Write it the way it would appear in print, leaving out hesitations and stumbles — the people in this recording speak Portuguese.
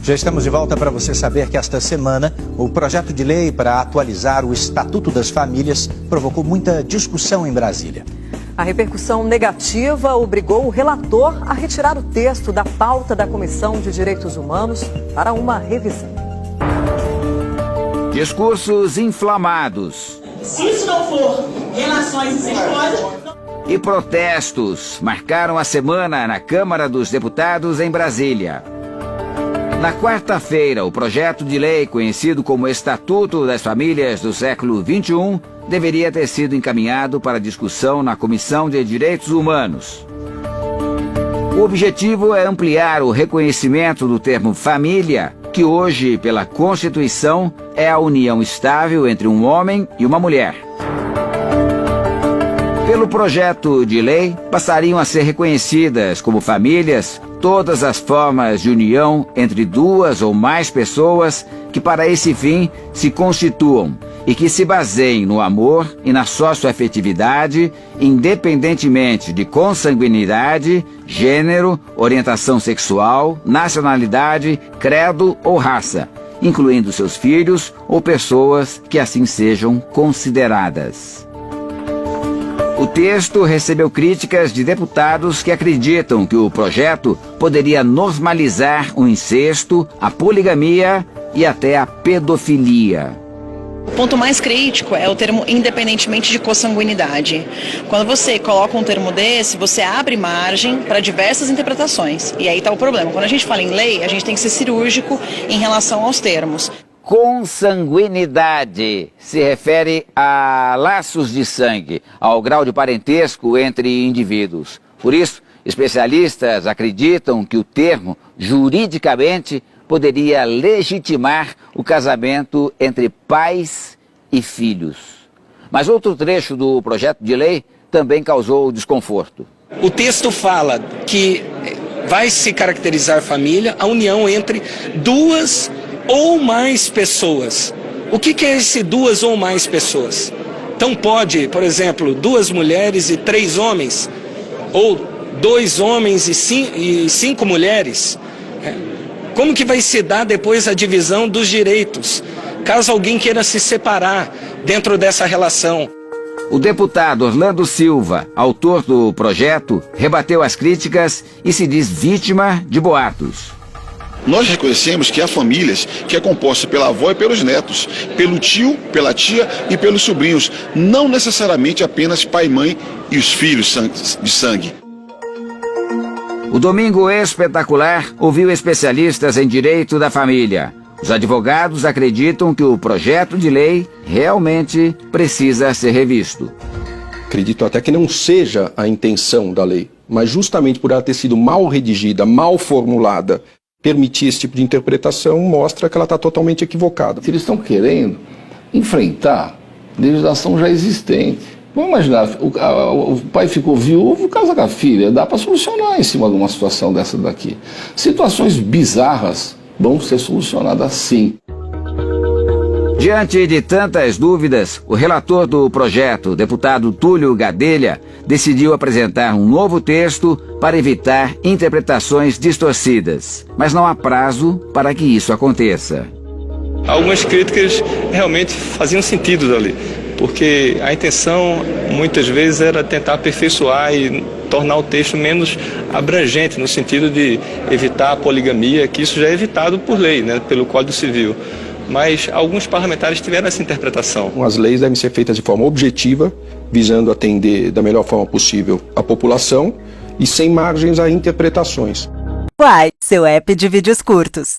Já estamos de volta para você saber que esta semana o projeto de lei para atualizar o Estatuto das Famílias provocou muita discussão em Brasília. A repercussão negativa obrigou o relator a retirar o texto da pauta da Comissão de Direitos Humanos para uma revisão. Discursos inflamados. Se isso não for relações incestuosas... E protestos marcaram a semana na Câmara dos Deputados em Brasília. Na quarta-feira, o projeto de lei conhecido como Estatuto das Famílias do século XXI deveria ter sido encaminhado para discussão na Comissão de Direitos Humanos. O objetivo é ampliar o reconhecimento do termo família, que hoje, pela Constituição, é a união estável entre um homem e uma mulher. Pelo projeto de lei, passariam a ser reconhecidas como famílias todas as formas de união entre duas ou mais pessoas que para esse fim se constituam e que se baseiem no amor e na socioafetividade, independentemente de consanguinidade, gênero, orientação sexual, nacionalidade, credo ou raça, incluindo seus filhos ou pessoas que assim sejam consideradas. O texto recebeu críticas de deputados que acreditam que o projeto poderia normalizar o incesto, a poligamia e até a pedofilia. O ponto mais crítico é o termo independentemente de consanguinidade. Quando você coloca um termo desse, você abre margem para diversas interpretações. E aí está o problema. Quando a gente fala em lei, a gente tem que ser cirúrgico em relação aos termos. Consanguinidade se refere a laços de sangue, ao grau de parentesco entre indivíduos. Por isso, especialistas acreditam que o termo, juridicamente, poderia legitimar o casamento entre pais e filhos. Mas outro trecho do projeto de lei também causou desconforto. O texto fala que vai se caracterizar família a união entre duas ou mais pessoas. O que é esse duas ou mais pessoas? Então pode, por exemplo, 2 mulheres e 3 homens, ou 2 homens e 5 mulheres. Como que vai se dar depois a divisão dos direitos, caso alguém queira se separar dentro dessa relação? O deputado Orlando Silva, autor do projeto, rebateu as críticas e se diz vítima de boatos. Nós reconhecemos que há famílias que é composta pela avó e pelos netos, pelo tio, pela tia e pelos sobrinhos, não necessariamente apenas pai e mãe e os filhos de sangue. O Domingo Espetacular ouviu especialistas em direito da família. Os advogados acreditam que o projeto de lei realmente precisa ser revisto. Acredito até que não seja a intenção da lei, mas justamente por ela ter sido mal redigida, mal formulada, permitir esse tipo de interpretação mostra que ela está totalmente equivocada. Se eles estão querendo enfrentar legislação já existente, vamos imaginar, o pai ficou viúvo, casa com a filha, dá para solucionar em cima de uma situação dessa daqui. Situações bizarras vão ser solucionadas sim. Diante de tantas dúvidas, o relator do projeto, deputado Túlio Gadelha, decidiu apresentar um novo texto para evitar interpretações distorcidas. Mas não há prazo para que isso aconteça. Algumas críticas realmente faziam sentido dali, porque a intenção muitas vezes era tentar aperfeiçoar e tornar o texto menos abrangente, no sentido de evitar a poligamia, que isso já é evitado por lei, né, pelo Código Civil. Mas alguns parlamentares tiveram essa interpretação. As leis devem ser feitas de forma objetiva, visando atender da melhor forma possível a população e sem margens a interpretações. Uai, seu app de vídeos curtos.